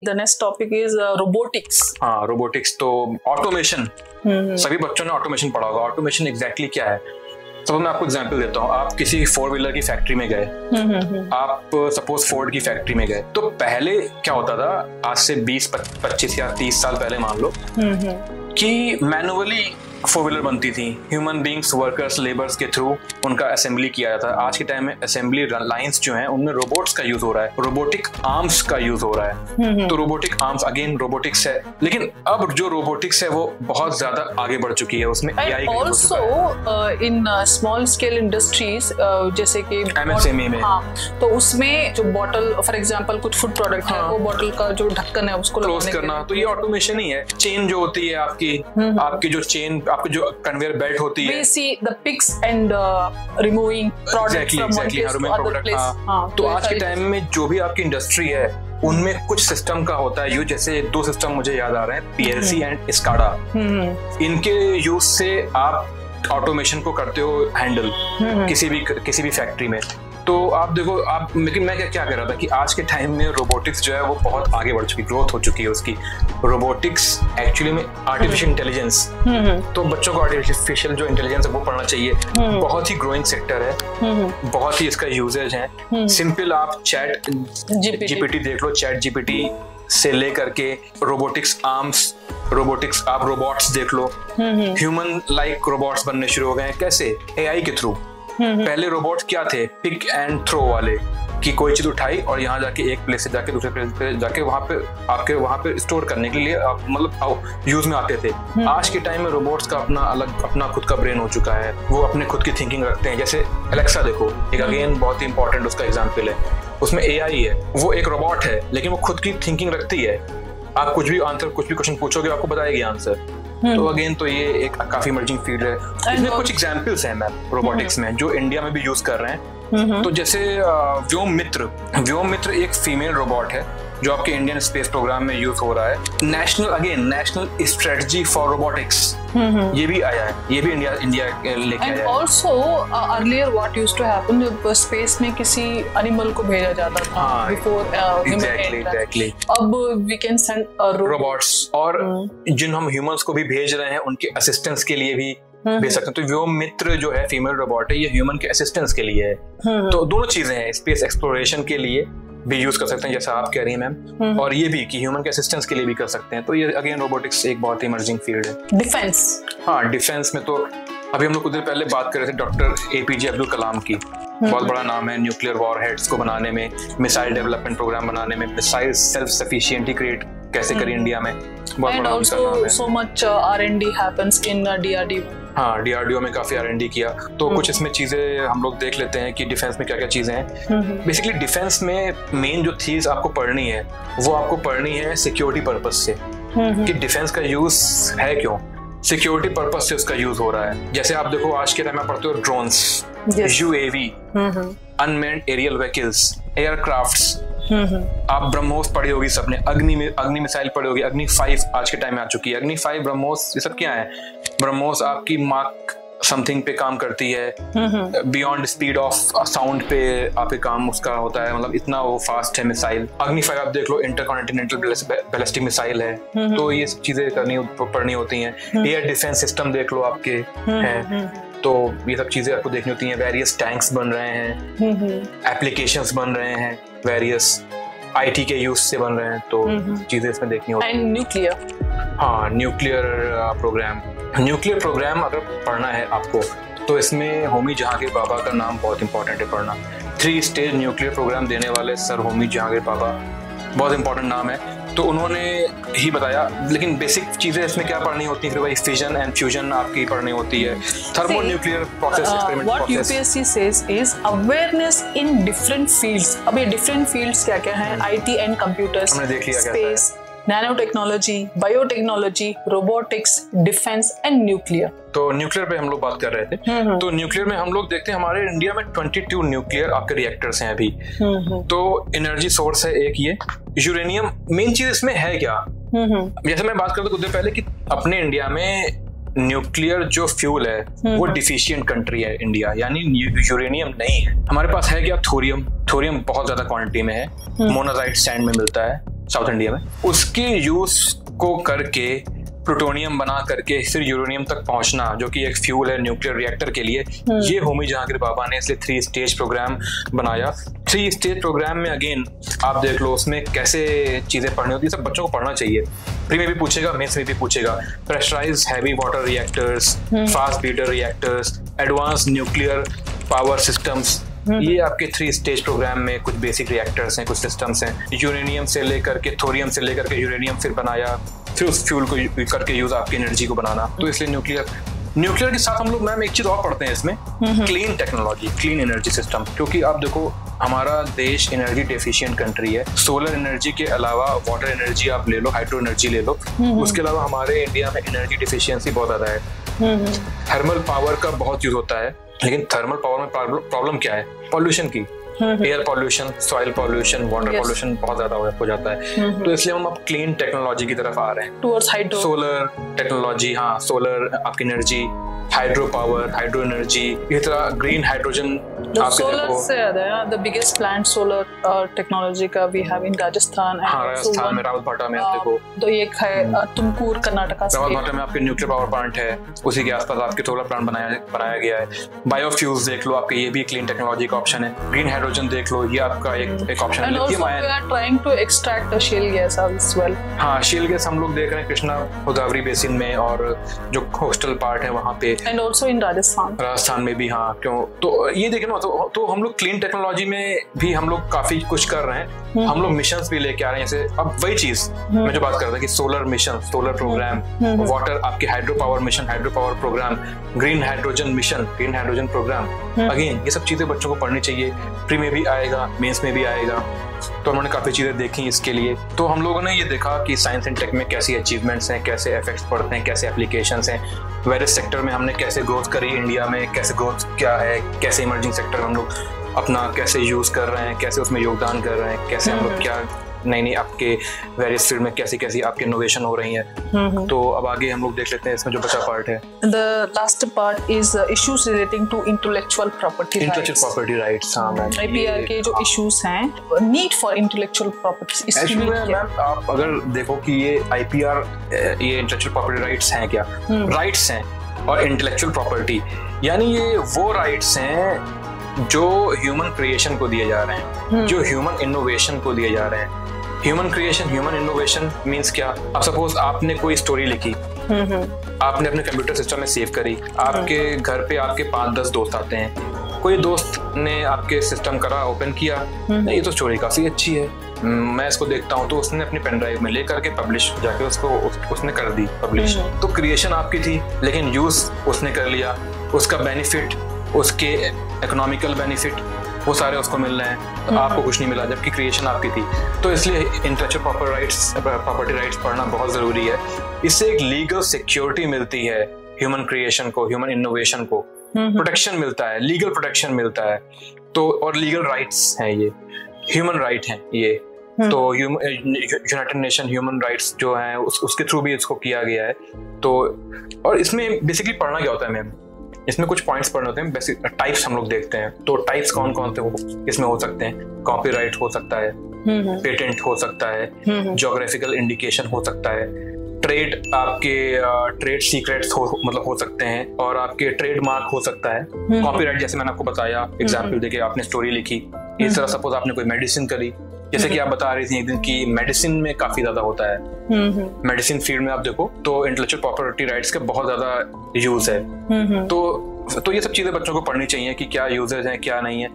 The next topic is robotics. हाँ, robotics तो automation, सभी बच्चों ने ऑटोमेशन पढ़ा होगा। ऑटोमेशन एग्जैक्टली क्या है? तो मैं आपको एग्जांपल देता हूँ। आप किसी 4 व्हीलर की फैक्ट्री में गए, आप सपोज फोर्ड की फैक्ट्री में गए, तो पहले क्या होता था, आज से 20, 25 या 30 साल पहले मान लो कि मैनुअली 4 व्हीलर बनती थी, ह्यूमन बींग्स, वर्कर्स, लेबर्स के थ्रू उनका असेंबली किया जाता है। आज के टाइम में असेंबली लाइंस जो हैं उनमें रोबोट्स का यूज हो रहा है, रोबोटिक आर्म्स का यूज हो रहा है। तो रोबोटिक आर्म्स अगेन रोबोटिक्स है, लेकिन अब जो रोबोटिक्स है वो बहुत ज्यादा आगे बढ़ चुकी है, उसमें एआई का यूज हो चुका है। इन स्मॉल स्केल इंडस्ट्रीज जैसे कि एमएसएमई में, हाँ, तो उसमें जो बॉटल फॉर एग्जांपल कुछ फूड प्रोडक्ट है, वो बॉटल का जो ढक्कन है उसको क्लोज करना, तो ये ऑटोमेशन ही है। चेन जो होती है आपकी जो चेन, आपकी जो कन्वेयर बेल्ट होती है, we see the picks and removing products from one place to other place. तो आज के टाइम में जो भी आपकी इंडस्ट्री है उनमें कुछ सिस्टम का होता है यूज, जैसे 2 सिस्टम मुझे याद आ रहे हैं, पीएलसी एंड स्काडा। इनके यूज से आप ऑटोमेशन को करते हो हैंडल किसी भी फैक्ट्री में। तो आप देखो, लेकिन मैं क्या कह रहा था कि आज के टाइम में रोबोटिक्स जो है वो बहुत आगे बढ़ चुकी, ग्रोथ हो चुकी है उसकी। रोबोटिक्स एक्चुअली में आर्टिफिशियल इंटेलिजेंस, तो बच्चों को आर्टिफिशियल जो इंटेलिजेंस है वो पढ़ना चाहिए। बहुत ही ग्रोइंग सेक्टर है, बहुत ही इसका यूजेज है। सिंपल आप चैट जीपीटी देख लो, चैट जीपीटी से लेकर के रोबोटिक्स आर्म्स, रोबोटिक्स आप रोबोट्स देख लो, ह्यूमन लाइक रोबोट्स बनने शुरू हो गए हैं। कैसे? एआई के थ्रू। पहले रोबोट क्या थे? पिक एंड थ्रो वाले, कि कोई चीज उठाई और यहाँ जाके एक प्लेस से जाके दूसरे प्लेस पे जाके वहाँ पे स्टोर करने के लिए मतलब यूज में आते थे। आज के टाइम में रोबोट्स का अपना खुद का ब्रेन हो चुका है, वो अपने खुद की थिंकिंग रखते हैं। जैसे एलेक्सा देखो, एक अगेन बहुत ही इंपॉर्टेंट उसका एग्जाम्पल है। उसमें एआई है, वो एक रोबोट है लेकिन वो खुद की थिंकिंग रखती है। आप कुछ भी क्वेश्चन पूछोगे आपको बताएगी आंसर। तो अगेन तो ये एक काफी इमर्जिंग फील्ड है। इसमें कुछ एग्जांपल्स हैं मैम रोबोटिक्स में जो इंडिया में भी यूज कर रहे हैं। तो जैसे व्योम मित्र एक फीमेल रोबोट है जो आपके इंडियन स्पेस प्रोग्राम में यूज हो रहा है। नेशनल स्ट्रेटजी फॉर रोबोटिक्स ये भी आया है, ये भी इंडिया लेके आया है। Also earlier what used to happen, जब स्पेस में किसी एनिमल को भेजा जाता था बिफोर एग्जैक्टली, अब वी कैन सेंड रोबोट्स, और जिन हम ह्यूमंस को भी भेज रहे हैं उनके असिस्टेंस के लिए भी भेज सकते हैं। तो व्योम मित्र जो है फीमेल रोबोट है, ये ह्यूमन के असिस्टेंस के लिए है। तो दोनों चीजें हैं, स्पेस एक्सप्लोरेशन के लिए भी यूज कर सकते हैं जैसा आप कह रही हैं मैम, और ये भी कि ह्यूमन के असिस्टेंस के लिए भी कर सकते हैं। तो ये अगेन रोबोटिक्स एक बहुत ही इमर्जिंग फील्ड है। डिफेंस, हाँ, डिफेंस में तो अभी हम लोग कुछ देर पहले बात कर रहे थे डॉक्टर एपीजे अब्दुल कलाम की, बहुत बड़ा नाम है न्यूक्लियर वॉर हेड्स को बनाने में, मिसाइल डेवलपमेंट प्रोग्राम बनाने में, मिसाइल सेल्फ सफिशिएंटी क्रिएट कैसे करी इंडिया में, बहुत बड़ा उनका नाम है। So much R&D happens in DRDO। हाँ, DRDO में काफी R&D किया। तो कुछ इसमें चीजें हम लोग देख लेते हैं कि डिफेंस में क्या क्या चीजें हैं। बेसिकली डिफेंस में मेन जो चीज आपको पढ़नी है वो आपको पढ़नी है सिक्योरिटी पर्पज से, कि डिफेंस का यूज है क्यों, सिक्योरिटी पर्पज से उसका यूज हो रहा है। जैसे आप देखो आज के टाइम में पढ़ते हो drones, UAV, unmanned aerial vehicles, aircrafts, आप ब्रह्मोस पढ़ी होगी सबने, अग्नि मिसाइल पढ़ी होगी, अग्नि 5 आज के टाइम में आ चुकी है। अग्नि 5, ब्रह्मोस, ये सब क्या है? ब्रह्मोस आपकी मार्क समथिंग पे काम करती है, बियॉन्ड स्पीड ऑफ साउंड पे आपके काम उसका होता है, मतलब इतना वो फास्ट है मिसाइल। अग्नि 5 आप देख लो, इंटरकॉन्टिनेंटल बैलिस्टिक मिसाइल है। तो ये सब चीजें पढ़नी होती हैं। एयर डिफेंस सिस्टम देख लो आपके हैं, तो ये सब चीजें आपको देखनी होती हैं। वेरियस टैंक्स बन रहे हैं, एप्लीकेशंस बन रहे हैं, वेरियस IT के यूज से बन रहे हैं, तो चीजें इसमें देखनी होती हैं। एंड न्यूक्लियर, हाँ, न्यूक्लियर प्रोग्राम अगर पढ़ना है आपको तो इसमें होमी जहांगीर बाबा का नाम बहुत इंपॉर्टेंट है पढ़ना। 3 स्टेज न्यूक्लियर प्रोग्राम देने वाले सर होमी जहांगीर बाबा, बहुत इंपॉर्टेंट नाम है। तो उन्होंने ही बताया, लेकिन बेसिक चीजें इसमें क्या पढ़नी होती है फिर भाई, फिजन एंड फ्यूजन आपकी पढ़नी होती है, thermonuclear process, experiment what process. UPSC says is awareness in different fields. अब ये डिफरेंट फील्ड्स क्या क्या हैं? IT एंड कंप्यूटर्स, हमने देख लिया space, nano technology, biotechnology, robotics, defence and nuclear. तो न्यूक्लियर पे हम लोग बात कर रहे थे। तो न्यूक्लियर में हम लोग देखते हैं हमारे इंडिया में 22 न्यूक्लियर आपके रिएक्टर्स हैं अभी। तो एनर्जी सोर्स है एक ये यूरेनियम। मेन चीज इसमें है क्या, जैसे मैं बात करता कुछ देर पहले कि अपने इंडिया में न्यूक्लियर जो फ्यूल है वो डिफिशियंट कंट्री है इंडिया, यानी यूरेनियम नहीं है हमारे पास। है क्या? थोरियम बहुत ज्यादा क्वांटिटी में है, मोनाजाइट सैंड में मिलता है। साउथ इंडिया में, उसके यूज को करके प्लूटोनियम बना करके फिर यूरेनियम तक पहुंचना, जो कि एक फ्यूल है न्यूक्लियर रिएक्टर के लिए, ये होमी जहांगीर बाबा ने इसलिए 3 स्टेज प्रोग्राम बनाया। 3 स्टेज प्रोग्राम में अगेन आप देख लो उसमें कैसे चीजें पढ़नी होती है, सब बच्चों को पढ़ना चाहिए। प्री में भी पूछेगा, मेंस में भी पूछेगा। Pressurise heavy water reactors, fast breeder reactors, advance nuclear power systems, ये आपके 3 स्टेज प्रोग्राम में कुछ बेसिक रिएक्टर्स हैं, कुछ सिस्टम्स हैं। यूरेनियम से लेकर के थोरियम से लेकर के यूरेनियम फिर बनाया, फिर उस फ्यूल को करके यूज आपकी एनर्जी को बनाना। तो इसलिए न्यूक्लियर के साथ हम लोग मैम एक चीज और पढ़ते हैं इसमें, clean technology, clean energy system. क्योंकि आप देखो हमारा देश एनर्जी डेफिशिएंट कंट्री है। सोलर एनर्जी के अलावा वाटर एनर्जी आप ले लो, हाइड्रो एनर्जी ले लो, उसके अलावा हमारे इंडिया में एनर्जी डिफिशियंसी बहुत ज्यादा है। थर्मल पावर का बहुत यूज होता है, लेकिन थर्मल पावर में प्रॉब्लम क्या है? पॉल्यूशन की, air pollution, soil pollution, water pollution बहुत ज्यादा हो जाता है। तो इसलिए हम अब क्लीन टेक्नोलॉजी की तरफ आ रहे हैं, टुवर्ड्स हाइड्रो, सोलर टेक्नोलॉजी, हाँ सोलर आपकी energy, hydro power, hydro energy, इस तरह ग्रीन हाइड्रोजन। सोलर से the biggest plant solar technology का वी हैव इन राजस्थान। हाँ, राजस्थान में रावलभाटा में आप देखो, तो एक है तुमकुर कर्नाटका से, रावलभाटा में आपके न्यूक्लियर पावर प्लांट है, उसी के आसपास आपके सोलर प्लांट बनाया गया है। बायोफ्यूल्स देख लो आपके, ये भी क्लीन टेक्नोलॉजी का ऑप्शन है। ग्रीन हाइड्रोजन देख लो, ये आपका एक ऑप्शन है। Lithium ion, we are trying to extract the shale gas as well. हाँ, शेल गैस हम लोग देख रहे हैं कृष्णा गोदावरी बेसिन में और जो कोस्टल पार्ट है वहाँ पे, एंड आल्सो इन राजस्थान में भी। हाँ, क्यों? तो ये देखें ना, तो हम लोग क्लीन टेक्नोलॉजी में भी हम लोग काफी कुछ कर रहे हैं। हम लोग मिशंस भी लेके आ रहे हैं। जैसे अब वही चीज मैं जो बात कर रहा था कि solar mission, solar programme, water आपके hydro power mission, hydro power programme, green hydrogen mission, green hydrogen programme. Again ये सब चीजें बच्चों को पढ़नी चाहिए। प्री में भी आएगा, मेंस में भी आएगा। तो उन्होंने काफी चीजें देखी इसके लिए। तो हम लोगों ने ये देखा कि साइंस एंड टेक में कैसी अचीवमेंट्स हैं, कैसे इफेक्ट्स पड़ते हैं, कैसे एप्लीकेशंस हैं, वेरियस सेक्टर में हमने कैसे ग्रोथ करी इंडिया में, कैसे ग्रोथ क्या है, कैसे इमर्जिंग सेक्टर हम लोग अपना कैसे यूज कर रहे हैं, कैसे उसमें योगदान कर रहे हैं, कैसे हम लोग क्या नई आपके वेरियस फील्ड में कैसी आपकी इनोवेशन हो रही है। तो अब आगे हम लोग देख लेते हैं इसमें जो बचा पार्ट है। The last part is issues relating to intellectual property rights. Intellectual property rights, हाँ मैम। IPR के जो issues हैं, need for intellectual property। इसमें मैम आप अगर देखो कि ये IPR, ये intellectual property rights हैं क्या? Rights हैं और intellectual property, यानी ये वो rights हैं जो ह्यूमन क्रिएशन को दिए जा रहे हैं, जो ह्यूमन इनोवेशन को दिए जा रहे हैं। Human creation, human innovation means क्या? अब सपोज आपने कोई स्टोरी लिखी, आपने अपने कंप्यूटर सिस्टम में सेव करी, आपके घर पे आपके 5-10 दोस्त आते हैं, कोई दोस्त ने आपके सिस्टम करा, ओपन किया, ये तो स्टोरी काफी अच्छी है, मैं इसको देखता हूँ, तो उसने अपनी पेन ड्राइव में ले करके पब्लिश जाके उसने कर दी पब्लिश। तो क्रिएशन आपकी थी, लेकिन यूज उसने कर लिया, उसका बेनिफिट, उसके इकोनॉमिकल बेनिफिट वो सारे उसको मिल रहे हैं, तो आपको कुछ नहीं मिला, जबकि क्रिएशन आपकी थी। तो इसलिए इंटेलेक्चुअल प्रॉपर्टी राइट्स पढ़ना बहुत जरूरी है। इससे एक लीगल सिक्योरिटी मिलती है ह्यूमन क्रिएशन को, ह्यूमन इनोवेशन को, प्रोटेक्शन मिलता है, लीगल प्रोटेक्शन मिलता है। तो और लीगल राइट्स हैं, ये ह्यूमन राइट हैं ये। तो यूनाइटेड नेशन ह्यूमन राइट्स जो हैं उसके थ्रू भी इसको किया गया है। तो और इसमें बेसिकली पढ़ना क्या होता है मैम? इसमें कुछ पॉइंट्स पढ़ने होते हैं, बेसिक टाइप्स हम लोग देखते हैं। तो टाइप्स कौन कौन से इसमें हो सकते हैं? कॉपीराइट हो सकता है, पेटेंट हो सकता है, ज्योग्राफिकल इंडिकेशन हो सकता है, ट्रेड आपके ट्रेड सीक्रेट्स हो सकते हैं, और आपके ट्रेडमार्क हो सकता है। कॉपीराइट जैसे मैंने आपको बताया, एग्जाम्पल देके आपने स्टोरी लिखी, इस तरह सपोज आपने कोई मेडिसिन करी, जैसे कि आप बता रही थी एक दिन की मेडिसिन में काफी ज्यादा होता है, मेडिसिन फील्ड में आप देखो तो इंटेलेक्चुअल प्रॉपर्टी राइट्स का बहुत ज्यादा यूज है। तो ये सब चीजें बच्चों को पढ़नी चाहिए कि क्या यूजेज हैं क्या नहीं है।